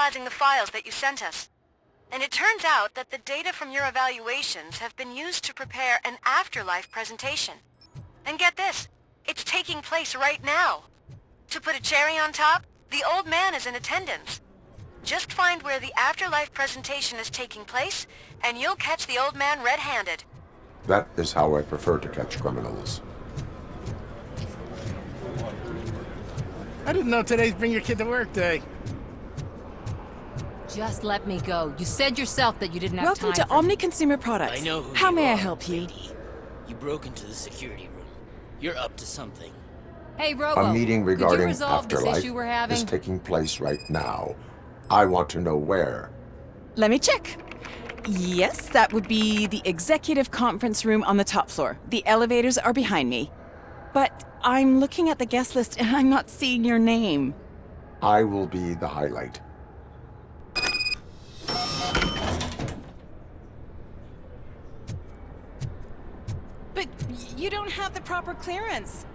analyzing the files that you sent us. And it turns out that the data from your evaluations have been used to prepare an afterlife presentation. And get this, it's taking place right now. To put a cherry on top, the old man is in attendance. Just find where the afterlife presentation is taking place, and you'll catch the old man red-handed. That is how I prefer to catch criminals. I didn't know today's Bring Your Kid to Work Day. Just let me go. You said yourself that you didn't have Welcome time to Omni Consumer Products. I know who How you may I are, help you? lady. You broke into the security room. You're up to something. Hey, Robo. A meeting could you regarding resolve this afterlife issue we're having? is taking place right now. I want to know where. Let me check. Yes, that would be the executive conference room on the top floor. The elevators are behind me. But I'm looking at the guest list and I'm not seeing your name. I will be the highlight. But you don't have the proper clearance.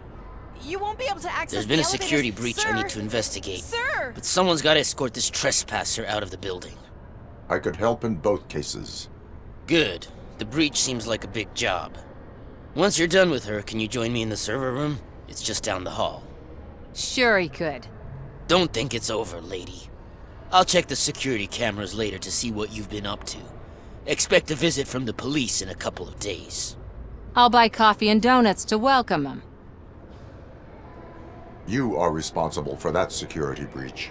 You won't be able to access There's been the a security elevators. breach Sir! I need to investigate. Sir! But someone's got to escort this trespasser out of the building. I could help in both cases. Good. The breach seems like a big job. Once you're done with her, can you join me in the server room? It's just down the hall. Sure he could. Don't think it's over, lady. I'll check the security cameras later to see what you've been up to. Expect a visit from the police in a couple of days. I'll buy coffee and donuts to welcome him. You are responsible for that security breach.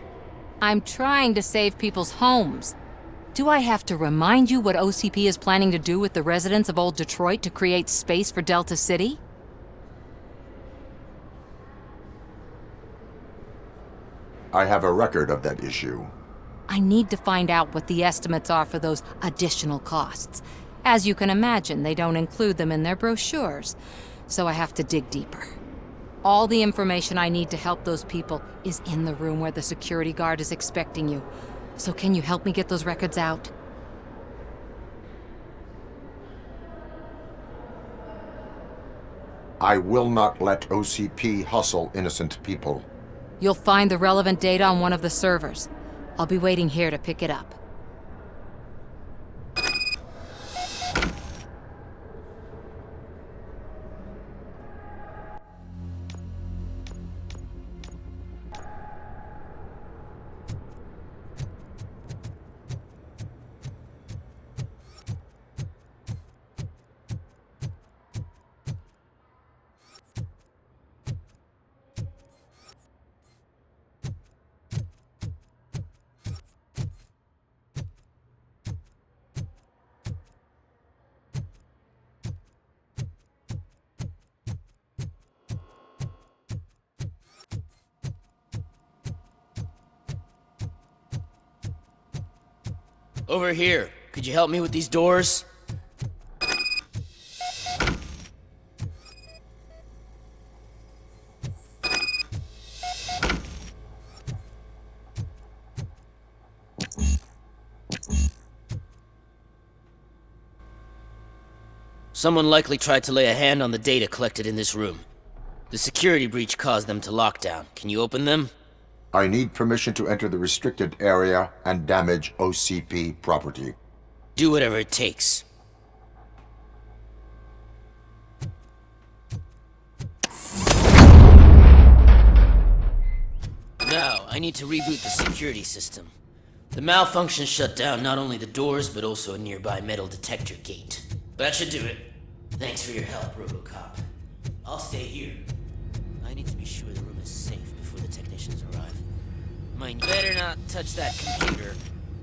I'm trying to save people's homes. Do I have to remind you what OCP is planning to do with the residents of Old Detroit to create space for Delta City? I have a record of that issue. I need to find out what the estimates are for those additional costs. As you can imagine, they don't include them in their brochures, so I have to dig deeper. All the information I need to help those people is in the room where the security guard is expecting you. So can you help me get those records out? I will not let OCP hustle innocent people. You'll find the relevant data on one of the servers. I'll be waiting here to pick it up. Over here. Could you help me with these doors? Someone likely tried to lay a hand on the data collected in this room. The security breach caused them to lock down. Can you open them? I need permission to enter the restricted area and damage OCP property. Do whatever it takes. Now, I need to reboot the security system. The malfunction shut down not only the doors, but also a nearby metal detector gate. That should do it. Thanks for your help, Robocop. I'll stay here. I need to be sure the room is safe before the technicians arrive. Mind, better not touch that computer.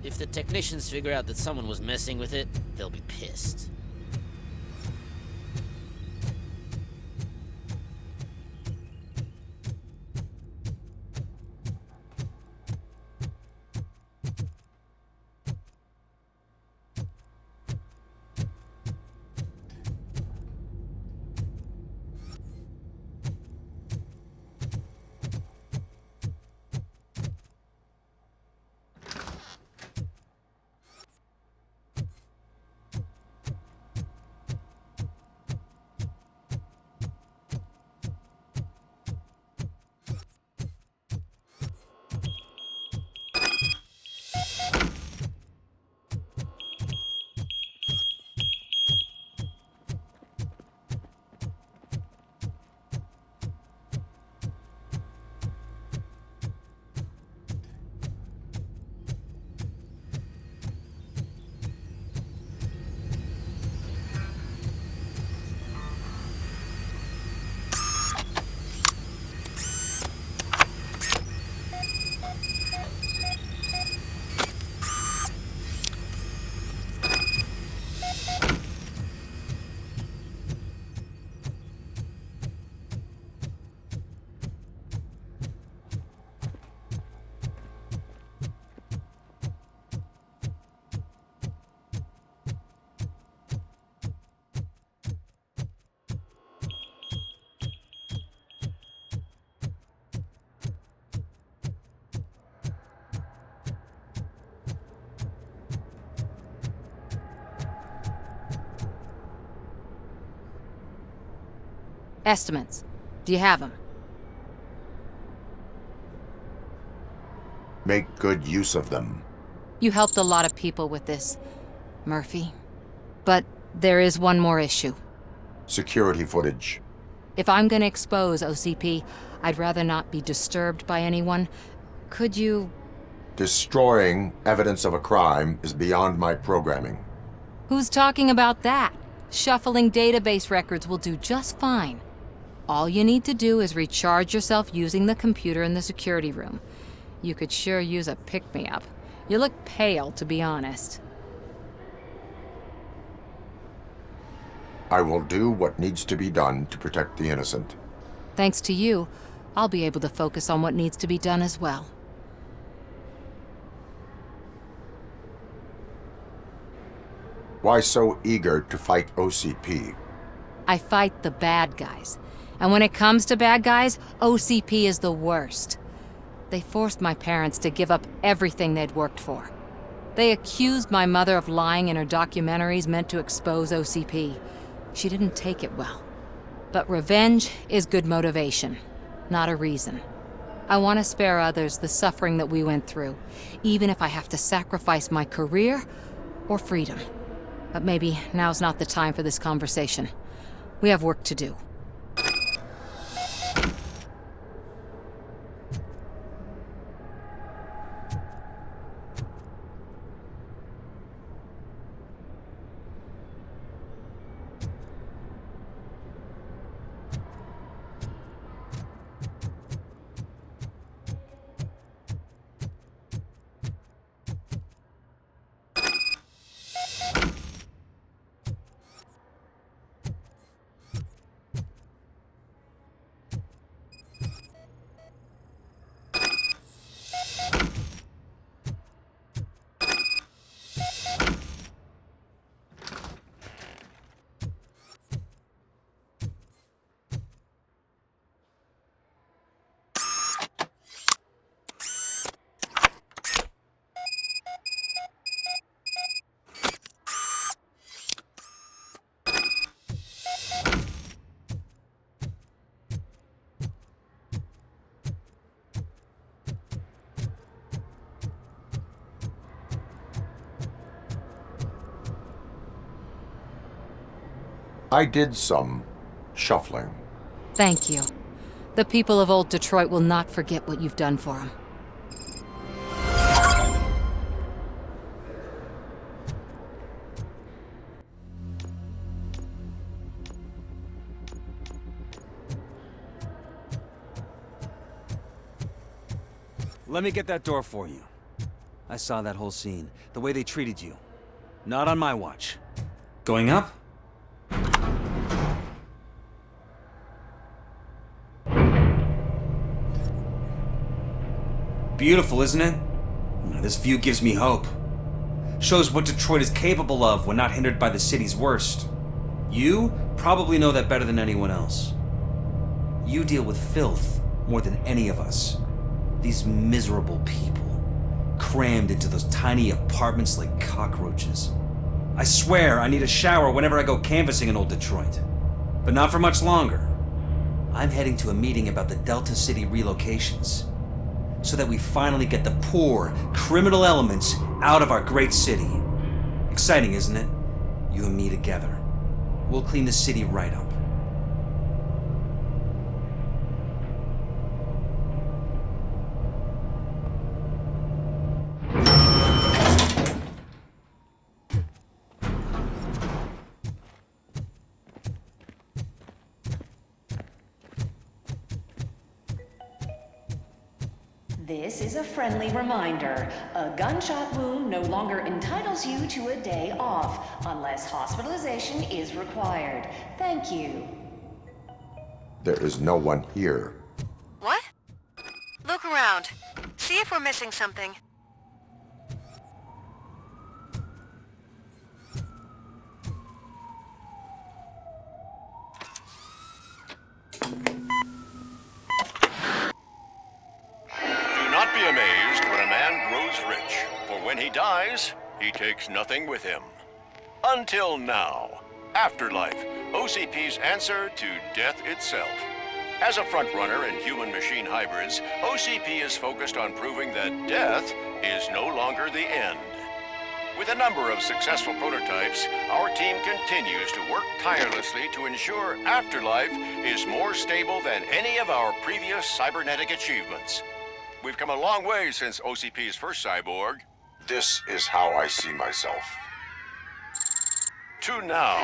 If the technicians figure out that someone was messing with it, they'll be pissed. Estimates. Do you have them? Make good use of them. You helped a lot of people with this, Murphy. But there is one more issue. Security footage. If I'm gonna expose OCP, I'd rather not be disturbed by anyone. Could you... Destroying evidence of a crime is beyond my programming. Who's talking about that? Shuffling database records will do just fine. All you need to do is recharge yourself using the computer in the security room. You could sure use a pick-me-up. You look pale, to be honest. I will do what needs to be done to protect the innocent. Thanks to you, I'll be able to focus on what needs to be done as well. Why so eager to fight OCP? I fight the bad guys. And when it comes to bad guys, OCP is the worst. They forced my parents to give up everything they'd worked for. They accused my mother of lying in her documentaries meant to expose OCP. She didn't take it well. But revenge is good motivation, not a reason. I want to spare others the suffering that we went through, even if I have to sacrifice my career or freedom. But maybe now's not the time for this conversation. We have work to do. I did some shuffling. Thank you. The people of old Detroit will not forget what you've done for them. Let me get that door for you. I saw that whole scene, the way they treated you. Not on my watch. Going up? Beautiful, isn't it? This view gives me hope. Shows what Detroit is capable of when not hindered by the city's worst. You probably know that better than anyone else. You deal with filth more than any of us. These miserable people, crammed into those tiny apartments like cockroaches. I swear I need a shower whenever I go canvassing in old Detroit. But not for much longer. I'm heading to a meeting about the Delta City relocations, so that we finally get the poor, criminal elements out of our great city. Exciting, isn't it? You and me together. We'll clean the city right up. This is a friendly reminder. A gunshot wound no longer entitles you to a day off, unless hospitalization is required. Thank you. There is no one here. What? Look around. See if we're missing something. Be amazed when a man grows rich, for when he dies, he takes nothing with him. Until now. Afterlife, OCP's answer to death itself. As a frontrunner in human-machine hybrids, OCP is focused on proving that death is no longer the end. With a number of successful prototypes, our team continues to work tirelessly to ensure Afterlife is more stable than any of our previous cybernetic achievements. We've come a long way since OCP's first cyborg. This is how I see myself. To now.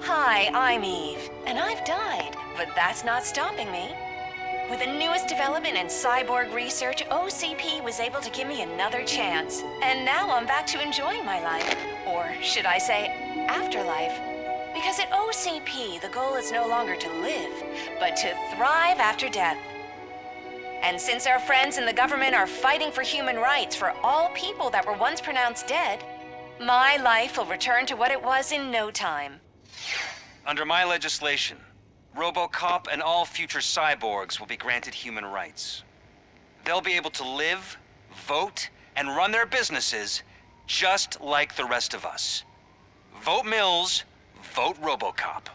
Hi, I'm Eve, and I've died, but that's not stopping me. With the newest development in cyborg research, OCP was able to give me another chance. And now I'm back to enjoying my life. Or should I say, afterlife. Because at OCP, the goal is no longer to live, but to thrive after death. And since our friends in the government are fighting for human rights for all people that were once pronounced dead, my life will return to what it was in no time. Under my legislation, Robocop and all future cyborgs will be granted human rights. They'll be able to live, vote, and run their businesses just like the rest of us. Vote Mills, vote Robocop.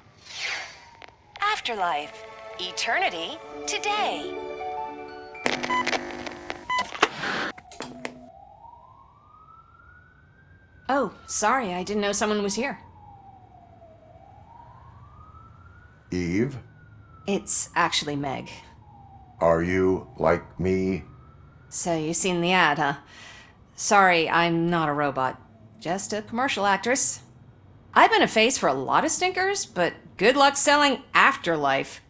Afterlife. Eternity. Today. Oh, sorry, I didn't know someone was here. Eve, It's actually Meg. are you like me? So you've seen the ad, huh? Sorry, I'm not a robot. Just a commercial actress. I've been a face for a lot of stinkers, but good luck selling Afterlife.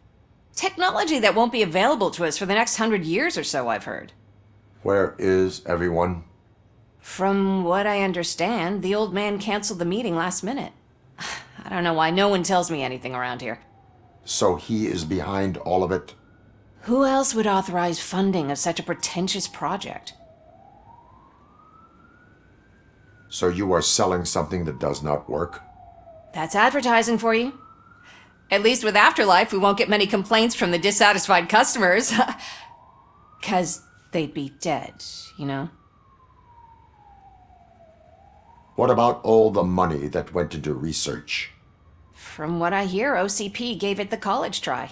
Technology that won't be available to us for the next 100 years or so, I've heard. Where is everyone? From what I understand, the old man canceled the meeting last minute. I don't know why no one tells me anything around here. So he is behind all of it? Who else would authorize funding of such a pretentious project? So you are selling something that does not work? That's advertising for you. At least with Afterlife, we won't get many complaints from the dissatisfied customers. 'Cause they'd be dead, you know? What about all the money that went into research? From what I hear, OCP gave it the college try.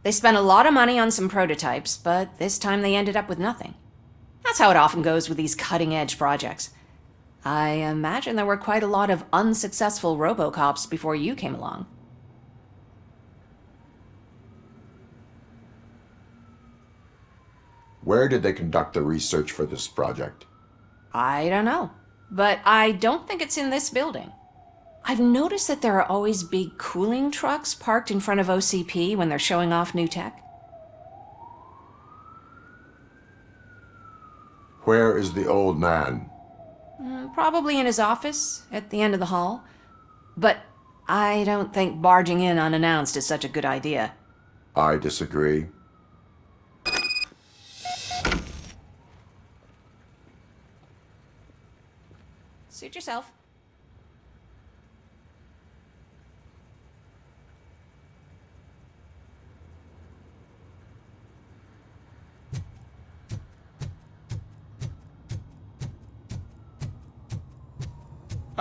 They spent a lot of money on some prototypes, but this time they ended up with nothing. That's how it often goes with these cutting-edge projects. I imagine there were quite a lot of unsuccessful Robocops before you came along. Where did they conduct the research for this project? I don't know, but I don't think it's in this building. I've noticed that there are always big cooling trucks parked in front of OCP when they're showing off new tech. Where is the old man? Probably in his office, at the end of the hall. But I don't think barging in unannounced is such a good idea. I disagree. Suit yourself.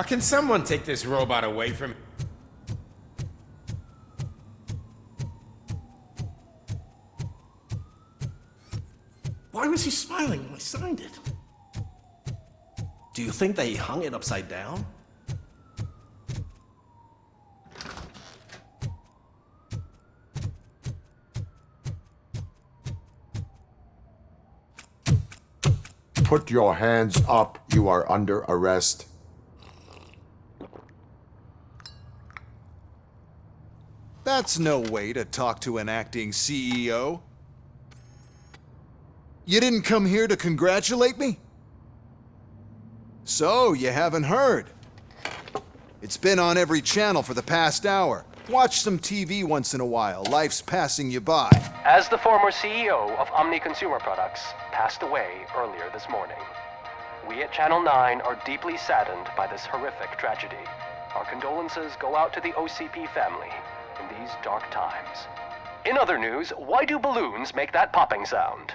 Can someone take this robot away from me? Why was he smiling when I signed it? Do you think they hung it upside down? Put your hands up. You are under arrest. That's no way to talk to an acting CEO. You didn't come here to congratulate me? So, you haven't heard. It's been on every channel for the past hour. Watch some TV once in a while. Life's passing you by. As the former CEO of Omni Consumer Products passed away earlier this morning, we at Channel 9 are deeply saddened by this horrific tragedy. Our condolences go out to the OCP family in these dark times. In other news, why do balloons make that popping sound?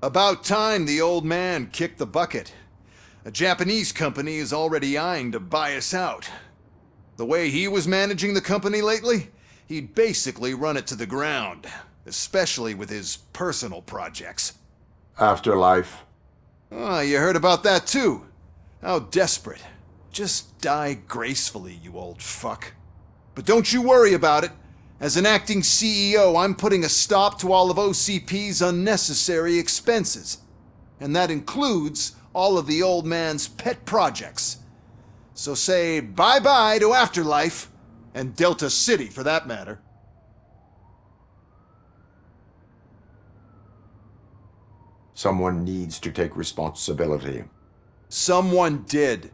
About time the old man kicked the bucket. A Japanese company is already eyeing to buy us out. The way he was managing the company lately, he'd basically run it to the ground, especially with his personal projects. Afterlife. Oh, you heard about that too? How desperate. Just die gracefully, you old fuck. But don't you worry about it. As an acting CEO, I'm putting a stop to all of OCP's unnecessary expenses. And that includes all of the old man's pet projects. So say bye-bye to Afterlife, and Delta City for that matter. Someone needs to take responsibility. Someone did.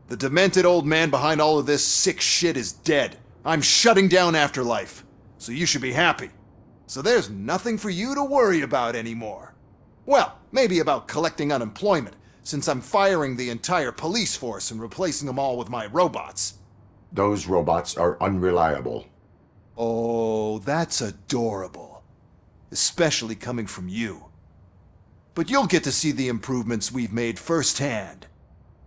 The demented old man behind all of this sick shit is dead. I'm shutting down Afterlife, so you should be happy. So there's nothing for you to worry about anymore. Well, maybe about collecting unemployment, since I'm firing the entire police force and replacing them all with my robots. Those robots are unreliable. Oh, that's adorable. Especially coming from you. But you'll get to see the improvements we've made firsthand.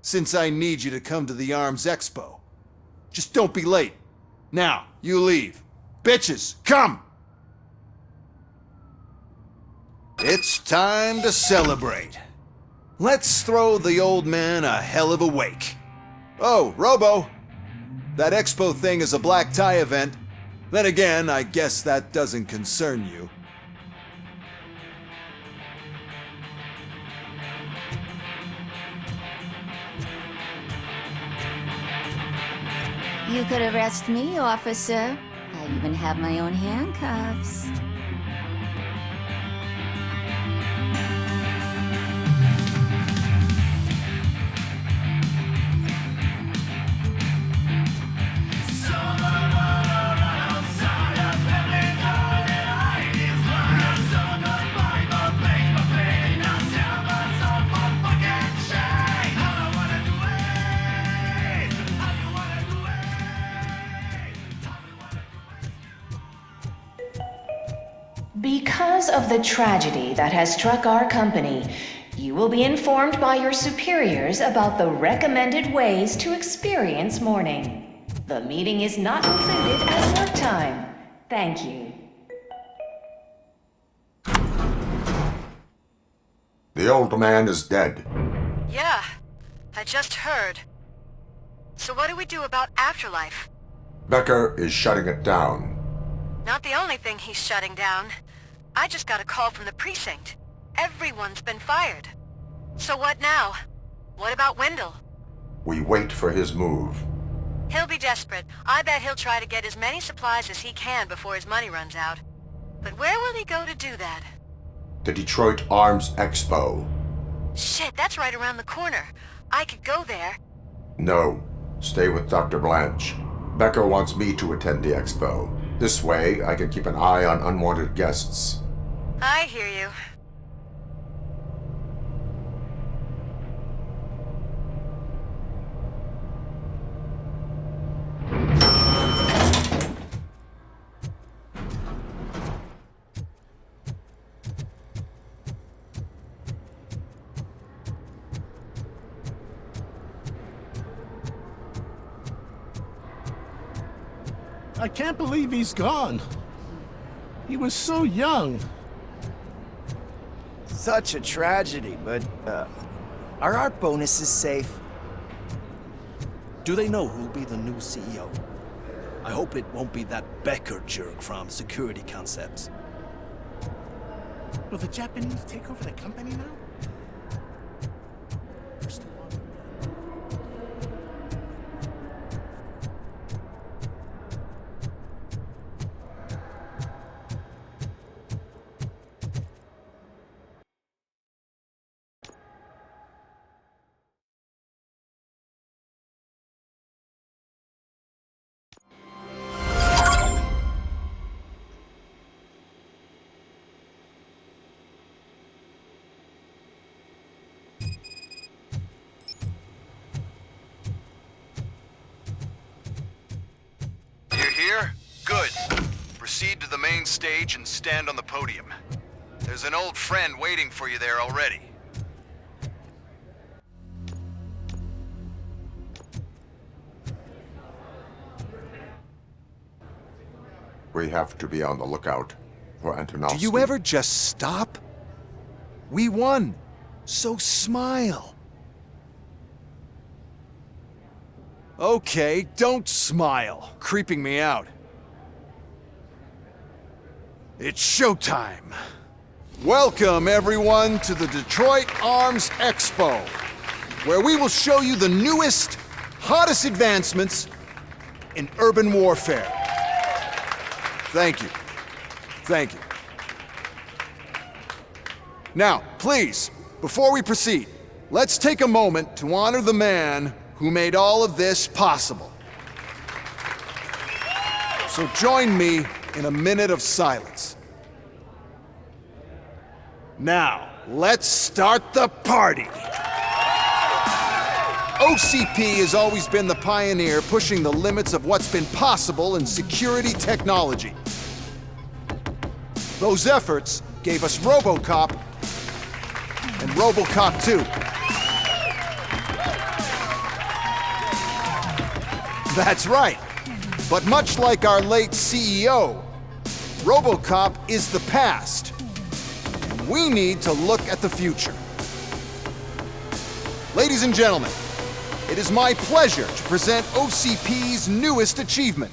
Since I need you to come to the ARMS Expo. Just don't be late. Now, you leave. Bitches, come! It's time to celebrate. Let's throw the old man a hell of a wake. Oh, Robo! That expo thing is a black tie event. Then again, I guess that doesn't concern you. You could arrest me, officer. I even have my own handcuffs. Because of the tragedy that has struck our company, you will be informed by your superiors about the recommended ways to experience mourning. The meeting is not included as work time. Thank you. The old man is dead. Yeah, I just heard. So what do we do about Afterlife? Becker is shutting it down. Not the only thing he's shutting down. I just got a call from the precinct. Everyone's been fired. So what now? What about Wendell? We wait for his move. He'll be desperate. I bet he'll try to get as many supplies as he can before his money runs out. But where will he go to do that? The Detroit Arms Expo. Shit, that's right around the corner. I could go there. No, stay with Dr. Blanche. Becker wants me to attend the expo. This way, I can keep an eye on unwanted guests. I hear you. I can't believe he's gone. He was so young. Such a tragedy, but, are our bonuses safe? Do they know who'll be the new CEO? I hope it won't be that Becker jerk from Security Concepts. Will the Japanese take over the company now? Here? Good. Proceed to the main stage and stand on the podium. There's an old friend waiting for you there already. We have to be on the lookout for Antonovsky. Do you ever just stop? We won, so smile. Okay, don't smile. Creeping me out. It's showtime. Welcome, everyone, to the Detroit Arms Expo, where we will show you the newest, hottest advancements in urban warfare. Thank you. Thank you. Now, please, before we proceed, let's take a moment to honor the man who made all of this possible. So join me in a minute of silence. Now, let's start the party! OCP has always been the pioneer pushing the limits of what's been possible in security technology. Those efforts gave us Robocop and Robocop 2. That's right. But much like our late CEO, Robocop is the past. And we need to look at the future. Ladies and gentlemen, it is my pleasure to present OCP's newest achievement,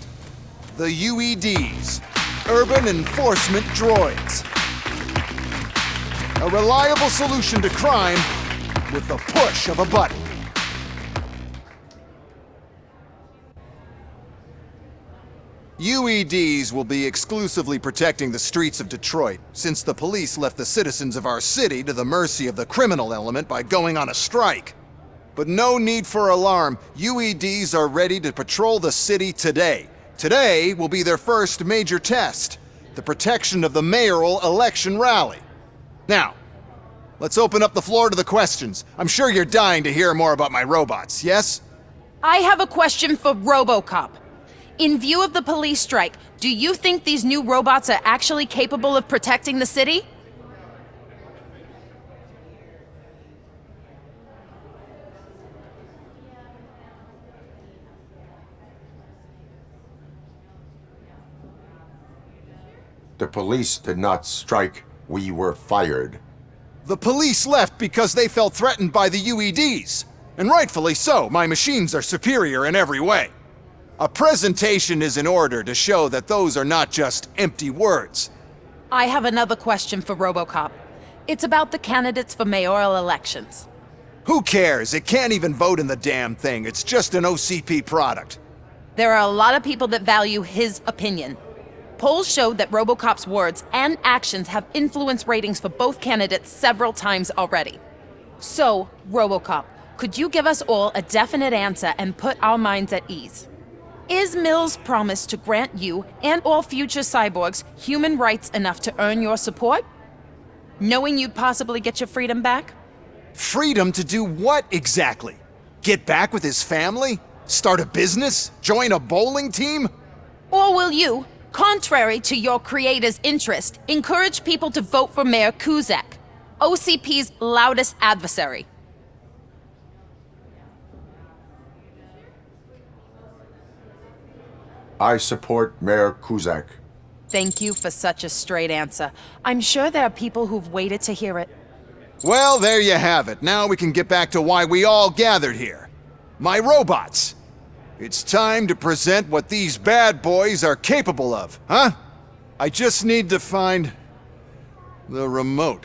the UEDs, Urban Enforcement Droids. A reliable solution to crime with the push of a button. UEDs will be exclusively protecting the streets of Detroit, since the police left the citizens of our city to the mercy of the criminal element by going on a strike. But no need for alarm. UEDs are ready to patrol the city today. Today will be their first major test, the protection of the mayoral election rally. Now, let's open up the floor to the questions. I'm sure you're dying to hear more about my robots, yes? I have a question for Robocop. In view of the police strike, do you think these new robots are actually capable of protecting the city? The police did not strike. We were fired. The police left because they felt threatened by the UEDs. And rightfully so. My machines are superior in every way. A presentation is in order to show that those are not just empty words. I have another question for Robocop. It's about the candidates for mayoral elections. Who cares? It can't even vote in the damn thing. It's just an OCP product. There are a lot of people that value his opinion. Polls showed that Robocop's words and actions have influenced ratings for both candidates several times already. So, Robocop, could you give us all a definite answer and put our minds at ease? Is Mills' promise to grant you and all future cyborgs human rights enough to earn your support? Knowing you'd possibly get your freedom back? Freedom to do what exactly? Get back with his family? Start a business? Join a bowling team? Or will you, contrary to your creator's interest, encourage people to vote for Mayor Kuzak, OCP's loudest adversary? I support Mayor Kuzak. Thank you for such a straight answer. I'm sure there are people who've waited to hear it. Well, there you have it. Now we can get back to why we all gathered here. My robots. It's time to present what these bad boys are capable of, huh? I just need to find the remote.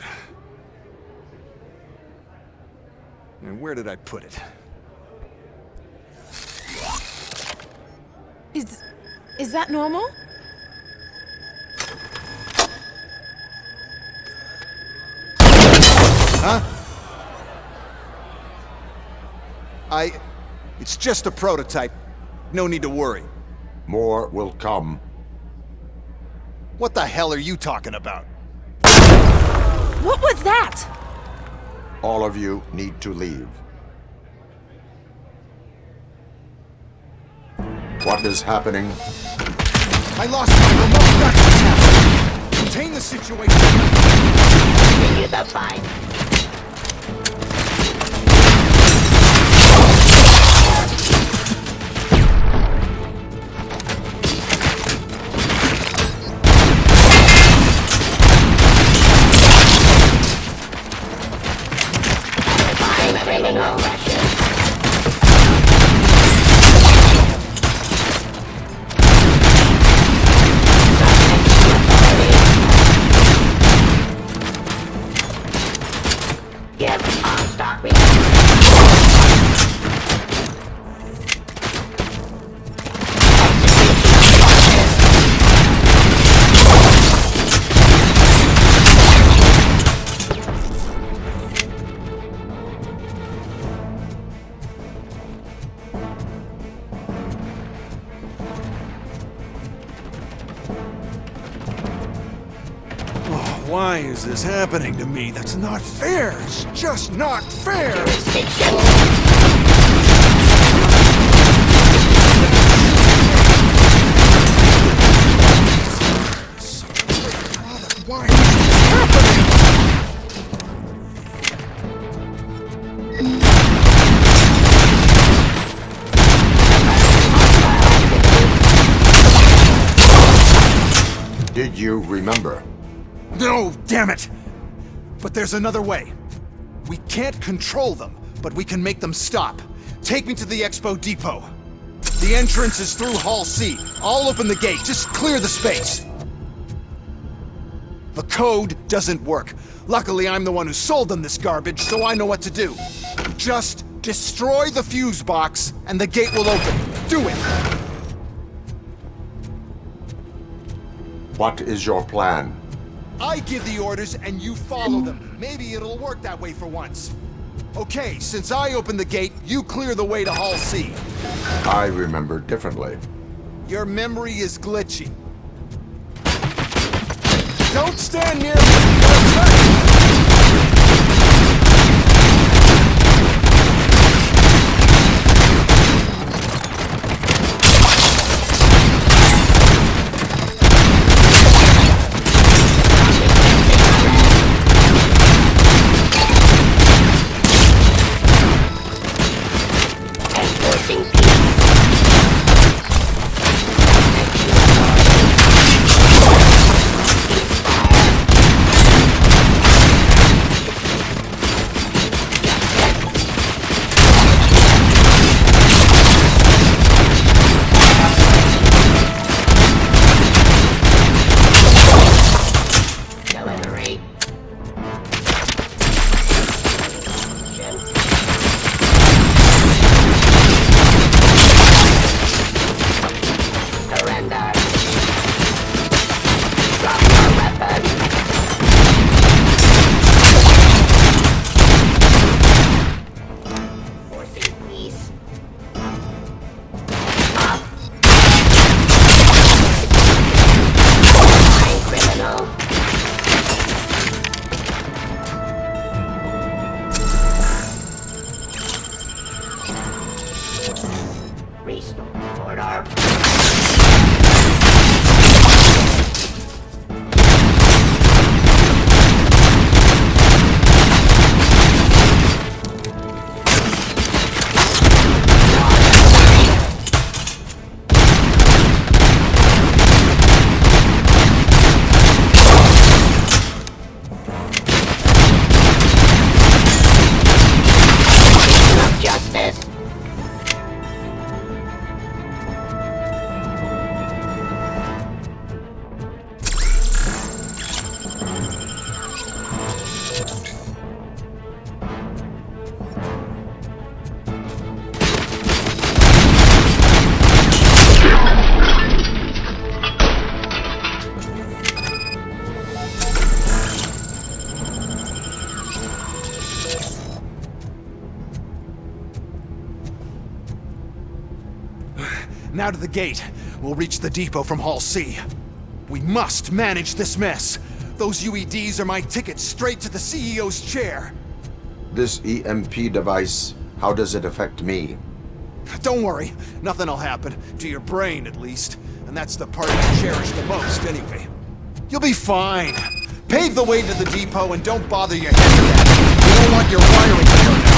And where did I put it? Is that normal? Huh? It's just a prototype. No need to worry. More will come. What the hell are you talking about? What was that? All of you need to leave. What is happening? I lost my remote. That's what's happening. Contain the situation. Continue the fight. Why is this happening to me? That's not fair! It's just not fair! Why is this happening? Did you remember? No, damn it! But there's another way. We can't control them, but we can make them stop. Take me to the Expo Depot. The entrance is through Hall C. I'll open the gate. Just clear the space. The code doesn't work. Luckily, I'm the one who sold them this garbage, so I know what to do. Just destroy the fuse box, and the gate will open. Do it! What is your plan? I give the orders and you follow them. Maybe it'll work that way for once. Okay, since I opened the gate, you clear the way to Hall C. I remember differently. Your memory is glitchy. Don't stand near me! Don't touch! Now to the gate. We'll reach the depot from Hall C. We must manage this mess. Those UEDs are my ticket straight to the CEO's chair. This EMP device, how does it affect me? Don't worry, nothing'll happen. To your brain, at least. And that's the part you cherish the most, anyway. You'll be fine. Pave the way to the depot and don't bother your head with that. You don't want your wiring to turn out.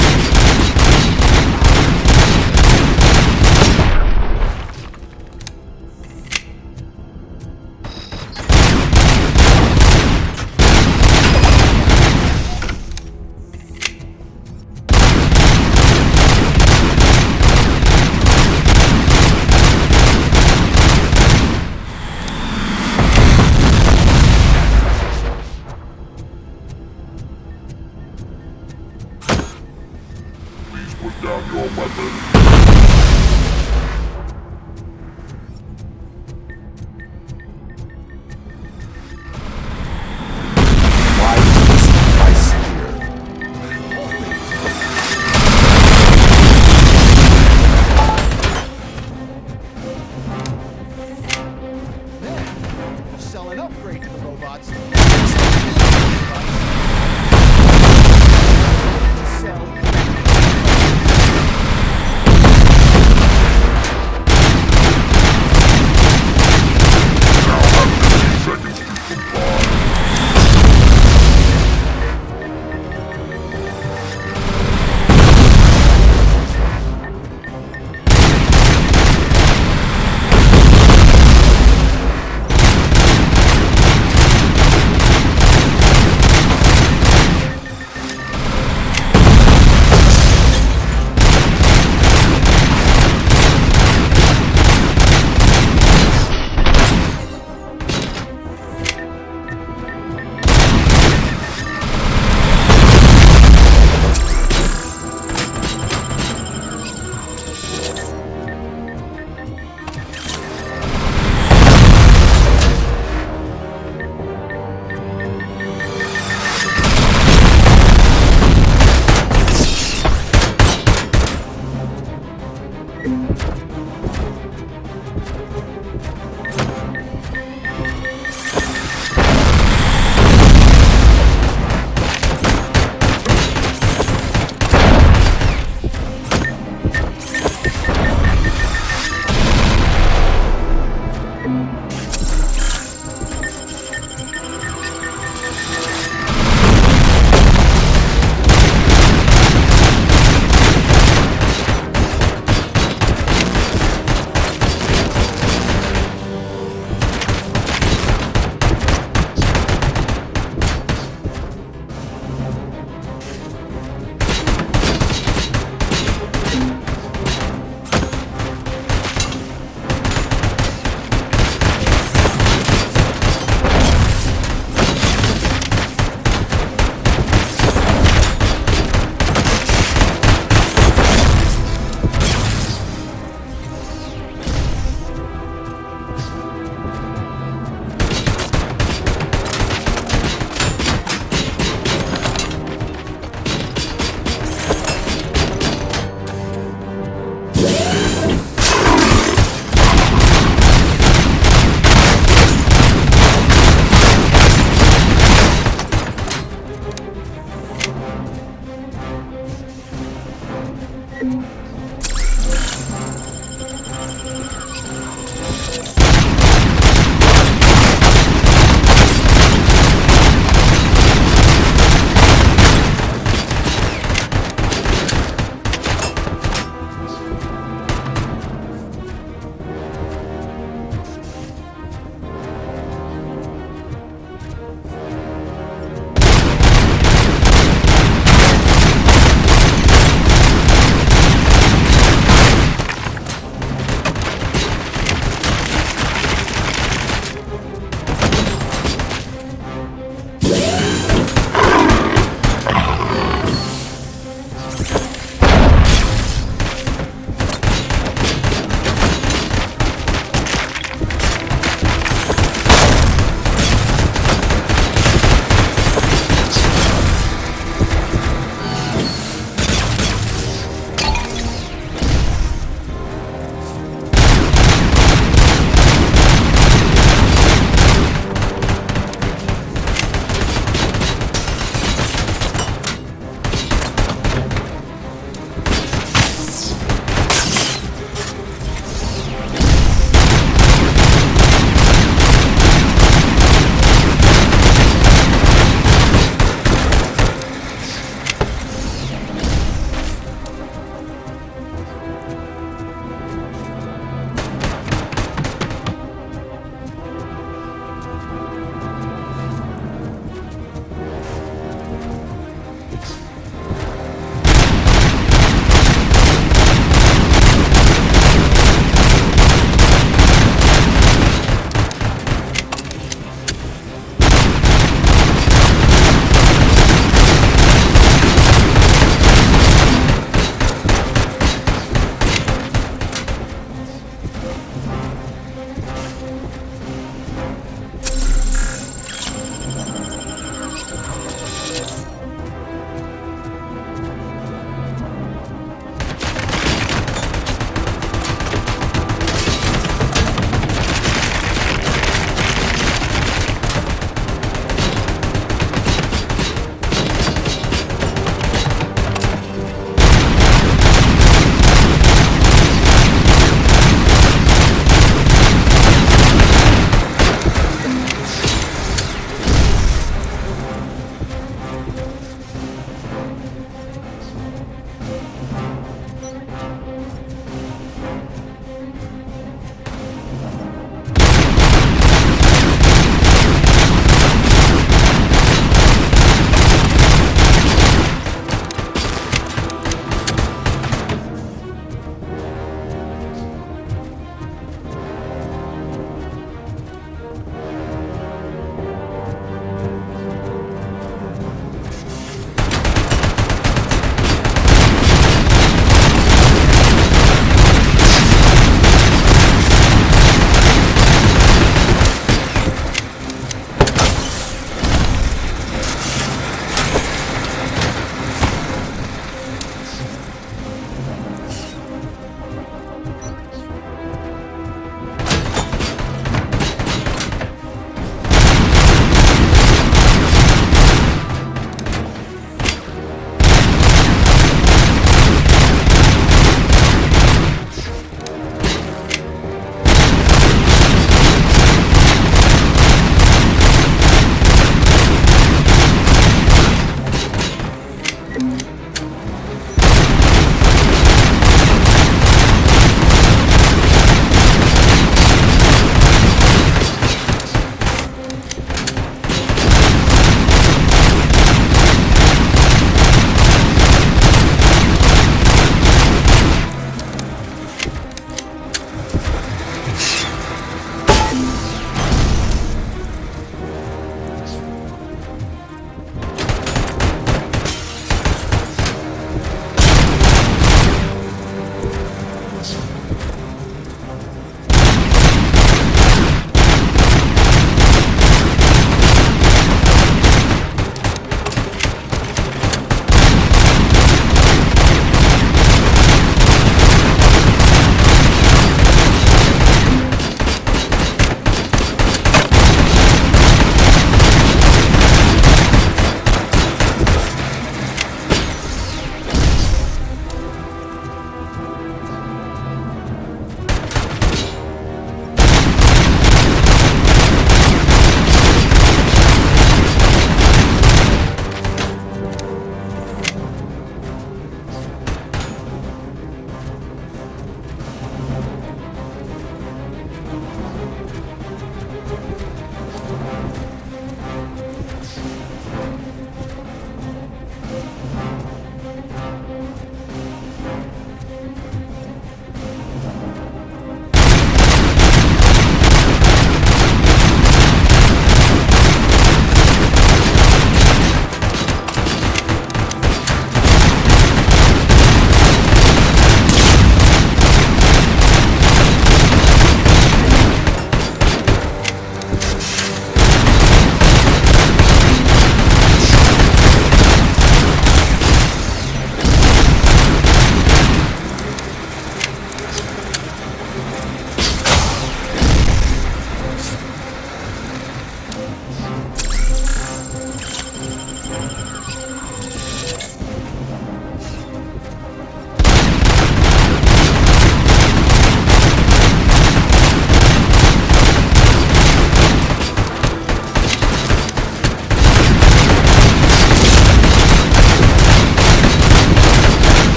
sell an upgrade for the robots.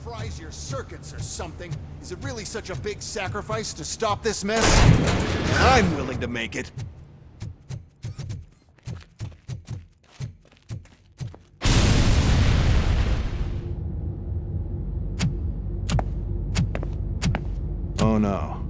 fries your circuits or something. Is it really such a big sacrifice to stop this mess? I'm willing to make it. Oh no.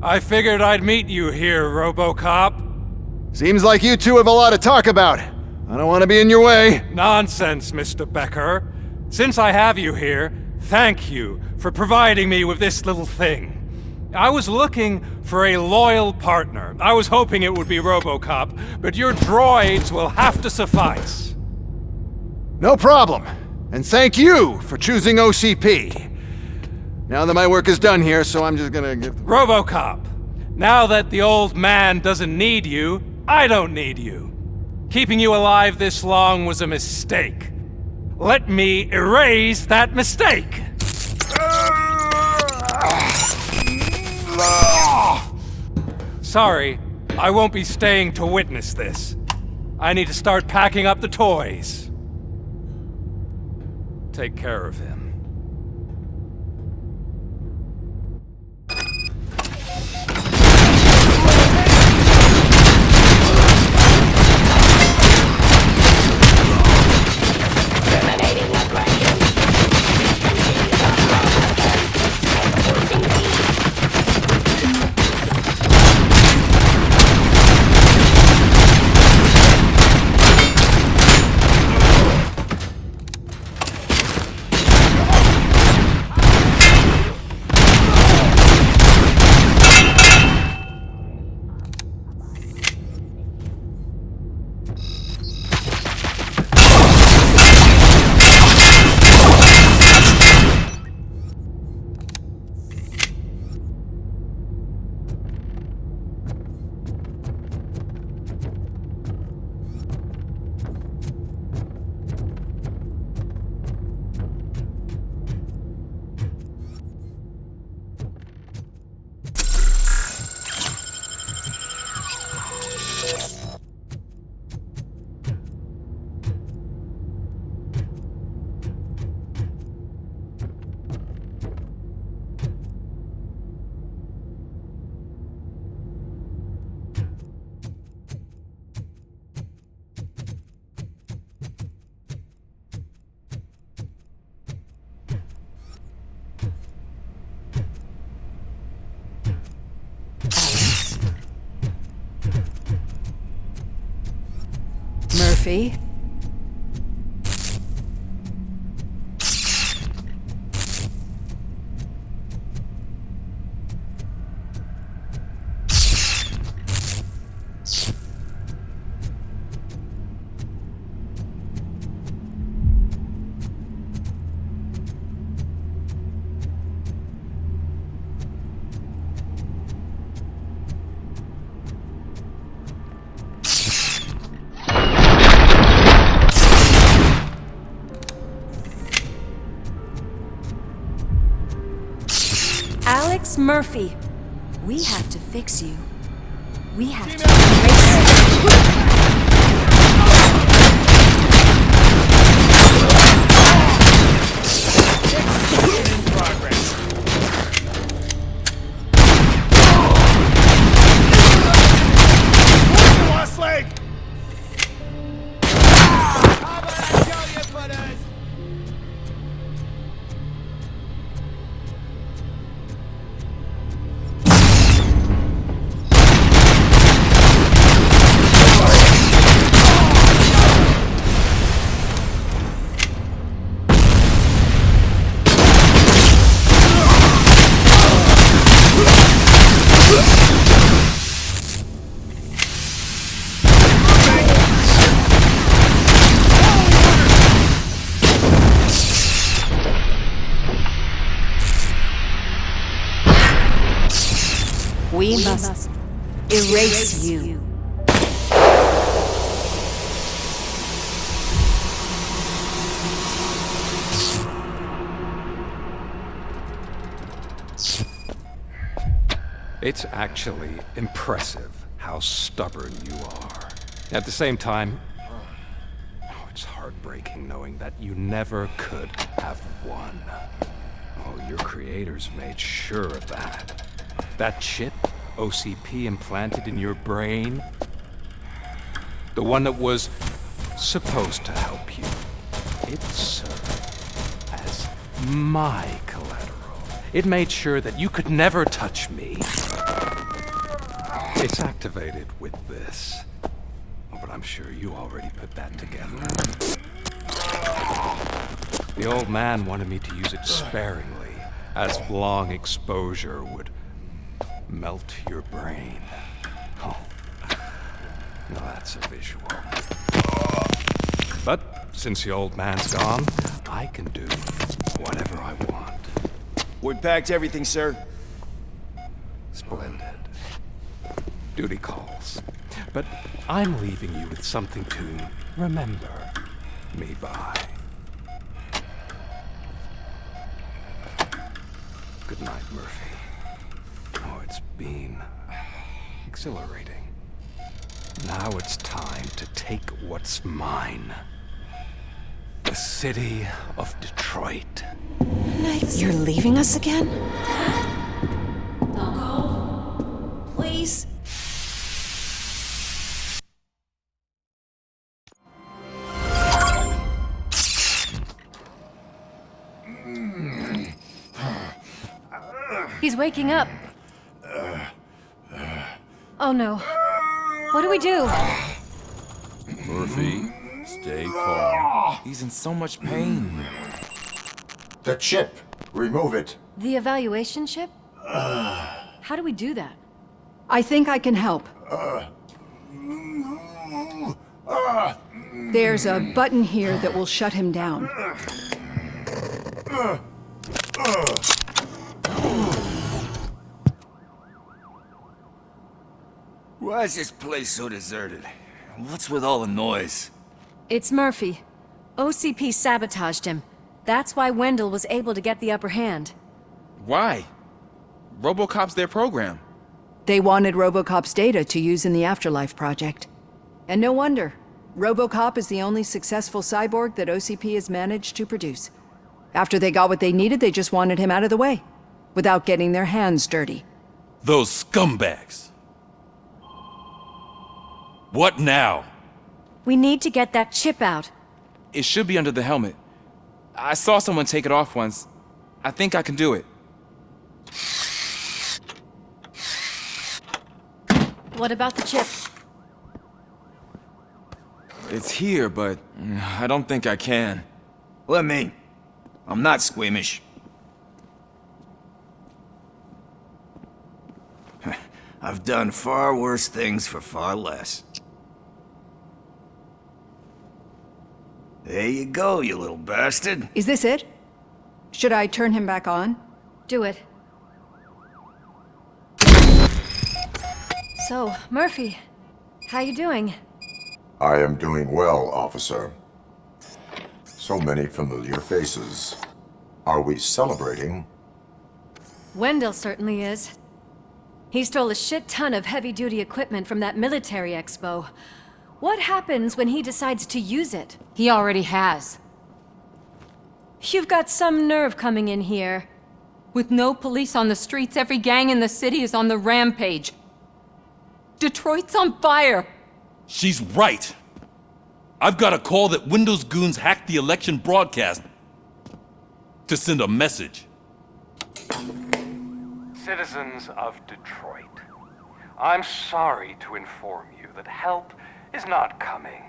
I figured I'd meet you here, Robocop. Seems like you two have a lot to talk about. I don't want to be in your way. Nonsense, Mr. Becker. Since I have you here, thank you for providing me with this little thing. I was looking for a loyal partner. I was hoping it would be Robocop, but your droids will have to suffice. No problem. And thank you for choosing OCP. Now that my work is done here, so I'm just gonna give... Robocop, now that the old man doesn't need you, I don't need you. Keeping you alive this long was a mistake. Let me erase that mistake! Sorry, I won't be staying to witness this. I need to start packing up the toys. Take care of him. Murphy? Alex Murphy, we have to fix you. We have to erase you. We must erase you. It's actually impressive how stubborn you are. At the same time, it's heartbreaking knowing that you never could have won. Oh, your creators made sure of that. That chip OCP implanted in your brain, the one that was supposed to help you, it served as my collateral. It made sure that you could never touch me. It's activated with this. Oh, but I'm sure you already put that together. The old man wanted me to use it sparingly, as long exposure would melt your brain. Oh, now that's a visual. But since the old man's gone, I can do whatever I want. We packed everything, sir. Splendid. Duty calls. But I'm leaving you with something to remember me by. Good night, Murphy. Oh, it's been exhilarating. Now it's time to take what's mine. The city of Detroit. You're leaving us again? Don't go. Please. He's waking up. Oh no. What do we do? Murphy, stay calm. He's in so much pain. The chip! Remove it! The evaluation chip? How do we do that? I think I can help. There's a button here that will shut him down. Why is this place so deserted? What's with all the noise? It's Murphy. OCP sabotaged him. That's why Wendell was able to get the upper hand. Why? Robocop's their program. They wanted Robocop's data to use in the Afterlife project. And no wonder. Robocop is the only successful cyborg that OCP has managed to produce. After they got what they needed, they just wanted him out of the way, without getting their hands dirty. Those scumbags. What now? We need to get that chip out. It should be under the helmet. I saw someone take it off once. I think I can do it. What about the chip? It's here, but I don't think I can. Let me. I'm not squeamish. I've done far worse things for far less. There you go, you little bastard. Is this it? Should I turn him back on? Do it. So, Murphy, how you doing? I am doing well, officer. So many familiar faces. Are we celebrating? Wendell certainly is. He stole a shit ton of heavy-duty equipment from that military expo. What happens when he decides to use it? He already has. You've got some nerve coming in here. With no police on the streets, every gang in the city is on the rampage. Detroit's on fire! She's right. I've got a call that Windows goons hacked the election broadcast to send a message. Citizens of Detroit, I'm sorry to inform you that help is not coming.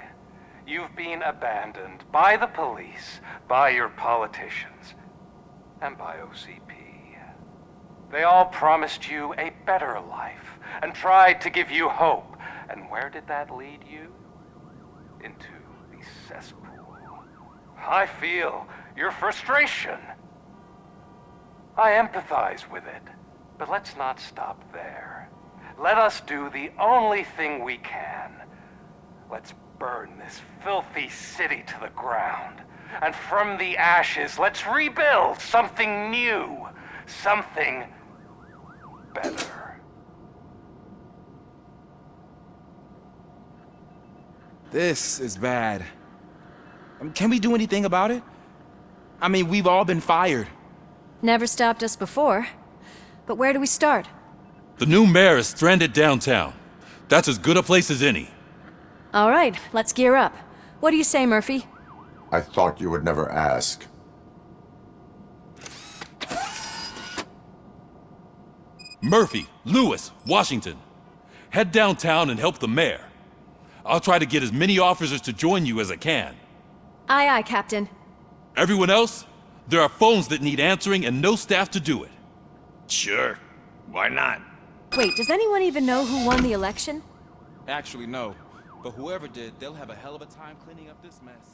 You've been abandoned by the police, by your politicians, and by OCP. They all promised you a better life and tried to give you hope. And where did that lead you? Into the cesspool. I feel your frustration. I empathize with it, but let's not stop there. Let us do the only thing we can. Let's burn this filthy city to the ground. And from the ashes, let's rebuild something new. Something better. This is bad. Can we do anything about it? I mean, we've all been fired. Never stopped us before. But where do we start? The new mayor is stranded downtown. That's as good a place as any. All right, let's gear up. What do you say, Murphy? I thought you would never ask. Murphy, Lewis, Washington. Head downtown and help the mayor. I'll try to get as many officers to join you as I can. Aye, aye, Captain. Everyone else? There are phones that need answering and no staff to do it. Sure. Why not? Wait, does anyone even know who won the election? Actually, no. But whoever did, they'll have a hell of a time cleaning up this mess.